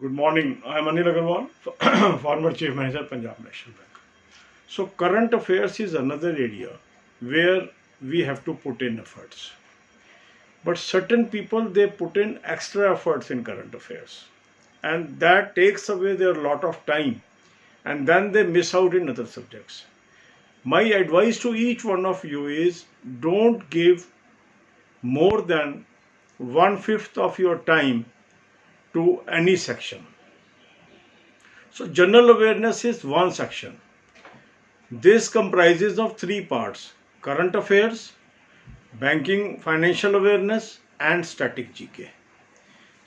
Good morning. I am Anil Agarwal, former Chief Manager, Punjab National Bank. So, current affairs is another area where we have to put in efforts. But certain people they put in extra efforts in current affairs, and that takes away their lot of time, and then they miss out in other subjects. My advice to each one of you is don't give more than 1/5 of your time to any section. So general awareness is one section. This comprises of three parts: current affairs, banking, financial awareness, and static GK.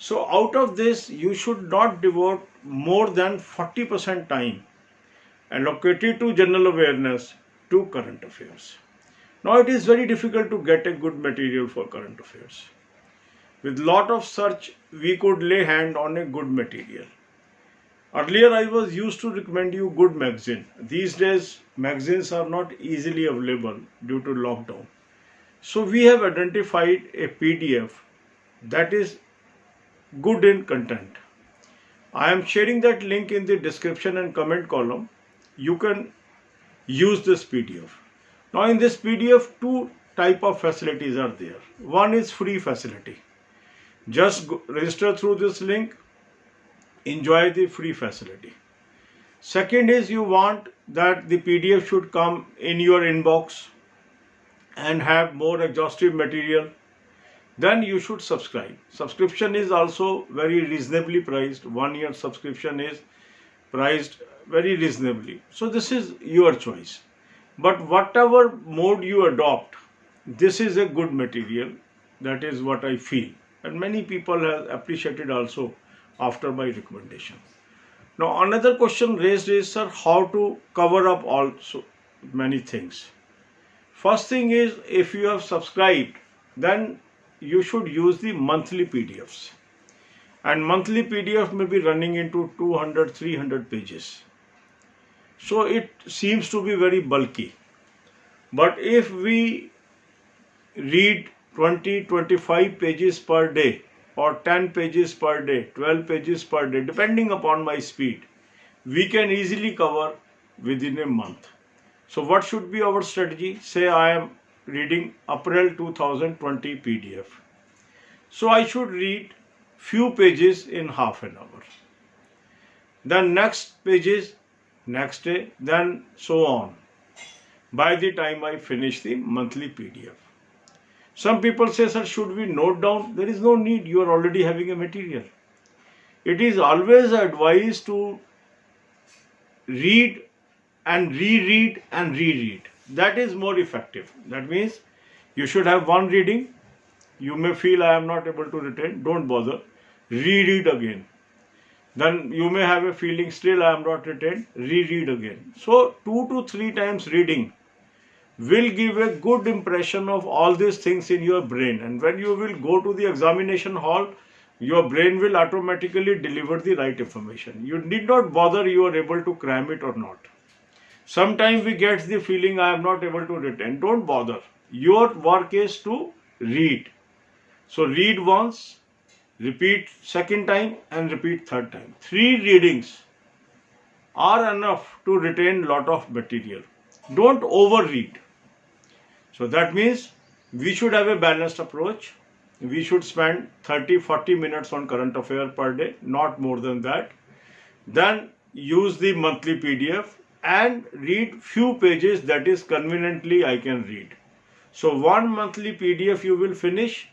So out of this, you should not devote more than 40% time allocated to general awareness to current affairs. Now it is very difficult to get a good material for current affairs. With lot of search, we could lay hand on a good material. Earlier, I was used to recommend you good magazine. These days, magazines are not easily available due to lockdown. So we have identified a PDF that is good in content. I am sharing that link in the description and comment column. You can use this PDF. Now in this PDF, two type of facilities are there. One is free facility. Just register through this link. Enjoy the free facility. Second is you want that the PDF should come in your inbox and have more exhaustive material, then you should subscribe. Subscription is also very reasonably priced. 1 year subscription is priced very reasonably. So this is your choice. But whatever mode you adopt, this is a good material. That is what I feel. And many people have appreciated also after my recommendation. Now another question raised is, sir, how to cover up also many things. First thing is, if you have subscribed, then you should use the monthly PDFs. And monthly PDF may be running into 200, 300 pages. So it seems to be very bulky. But if we read 20, 25 pages per day, or 10 pages per day, 12 pages per day, depending upon my speed, we can easily cover within a month. So what should be our strategy? Say I am reading April 2020 PDF. So I should read few pages in half an hour. Then next pages, next day, then so on. By the time I finish the monthly PDF. Some people say, sir, should we note down? There is no need. You are already having a material. It is always advised to read and reread and reread. That is more effective. That means you should have one reading. You may feel I am not able to retain. Don't bother. Reread again. Then you may have a feeling still I am not retained. Reread again. So 2 to 3 times reading will give a good impression of all these things in your brain, and when you will go to the examination hall, your brain will automatically deliver the right information. You need not bother you are able to cram it or not. Sometimes we get the feeling I am not able to retain. Don't bother. Your work is to read. So read once, repeat second time, and repeat third time. 3 readings are enough to retain lot of material. Don't overread. So that means we should have a balanced approach. We should spend 30-40 minutes on current affair per day, not more than that. Then use the monthly PDF and read few pages that is conveniently I can read. So one monthly PDF you will finish,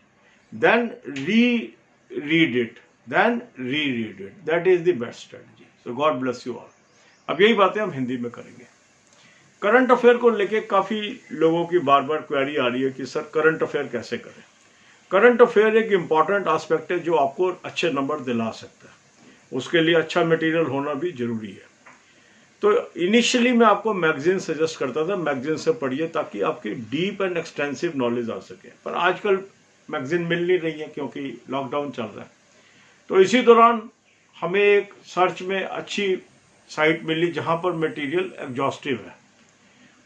then reread it, then reread it. That is the best strategy. So God bless you all. अब यही बातें हम हिंदी में करेंगे. Current affair को लेके काफ़ी लोगों की बार बार क्वेरी आ रही है कि सर करंट अफेयर कैसे करें. करंट अफेयर एक इम्पॉर्टेंट एस्पेक्ट है जो आपको अच्छे नंबर दिला सकता है. उसके लिए अच्छा मटेरियल होना भी जरूरी है. तो इनिशियली मैं आपको मैगजीन सजेस्ट करता था, मैगजीन से पढ़िए ताकि आपकी डीप एंड एक्सटेंसिव नॉलेज आ सके. पर आजकल मैगजीन मिल नहीं रही है क्योंकि लॉकडाउन चल रहा है. तो इसी दौरान हमें एक सर्च में अच्छी साइट मिली जहाँ पर मटेरियल एग्जॉस्टिव है.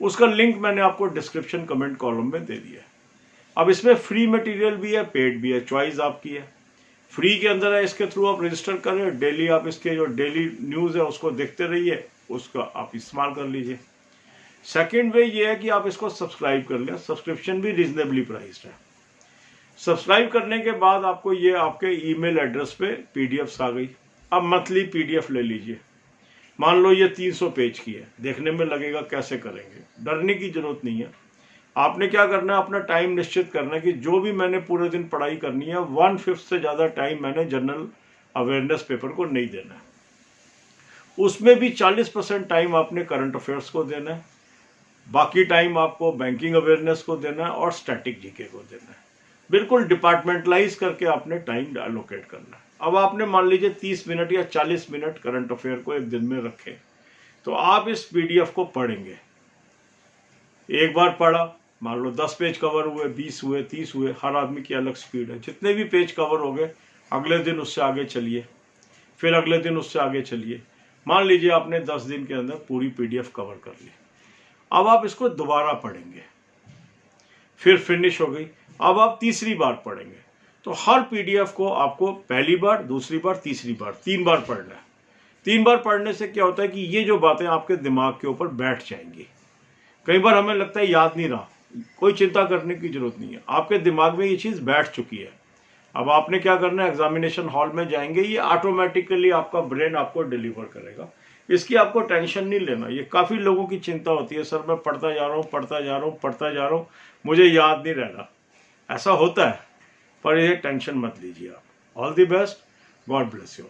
उसका लिंक मैंने आपको डिस्क्रिप्शन कमेंट कॉलम में दे दिया है. अब इसमें फ्री मटेरियल भी है, पेड भी है, चॉइस आपकी है. फ्री के अंदर है, इसके थ्रू आप रजिस्टर करें, डेली आप इसके जो डेली न्यूज़ है उसको देखते रहिए, उसका आप इस्तेमाल कर लीजिए। सेकेंड वे ये है कि आप इसको सब्सक्राइब कर लें, सब्सक्रिप्शन भी रीजनेबली प्राइस्ड है। सब्सक्राइब करने के बाद आपको ये आपके ईमेल एड्रेस पे पीडीएफ्स आ गई। अब मंथली पीडीएफ ले लीजिए, मान लो ये 300 पेज की है, देखने में लगेगा कैसे करेंगे, डरने की जरूरत नहीं है। आपने क्या करना है, अपना टाइम निश्चित करना है कि जो भी मैंने पूरे दिन पढ़ाई करनी है 1/5 से ज़्यादा टाइम मैंने जनरल अवेयरनेस पेपर को नहीं देना है। उसमें भी 40% टाइम आपने करंट अफेयर्स को देना है, बाकी टाइम आपको बैंकिंग अवेयरनेस को देना है और स्टैटिक जीके को देना है। बिल्कुल डिपार्टमेंटलाइज करके आपने टाइम एलोकेट करना है। अब आपने मान लीजिए 30 मिनट या 40 मिनट करंट अफेयर को एक दिन में रखें, तो आप इस पीडीएफ को पढ़ेंगे। एक बार पढ़ा, मान लो 10 पेज कवर हुए, 20 हुए, 30 हुए, हर आदमी की अलग स्पीड है, जितने भी पेज कवर हो गए अगले दिन उससे आगे चलिए, फिर अगले दिन उससे आगे चलिए। मान लीजिए आपने 10 दिन के अंदर पूरी पीडीएफ कवर कर ली। अब आप इसको दोबारा पढ़ेंगे, फिर फिनिश हो गई, अब आप तीसरी बार पढ़ेंगे। तो हर पीडीएफ को आपको पहली बार, दूसरी बार, तीसरी बार, 3 बार पढ़ना है। 3 बार पढ़ने से क्या होता है कि ये जो बातें आपके दिमाग के ऊपर बैठ जाएंगी। कई बार हमें लगता है याद नहीं रहा, कोई चिंता करने की जरूरत नहीं है, आपके दिमाग में ये चीज़ बैठ चुकी है। अब आपने क्या करना है, एग्जामिनेशन हॉल में जाएंगे, ये ऑटोमेटिकली आपका ब्रेन आपको डिलीवर करेगा, इसकी आपको टेंशन नहीं लेना। ये काफ़ी लोगों की चिंता होती है, सर मैं पढ़ता जा रहा हूँ, पढ़ता जा रहा हूँ, पढ़ता जा रहा हूँ, मुझे याद नहीं रहना। ऐसा होता है, पर ये टेंशन मत लीजिए आप। All the best, God bless you.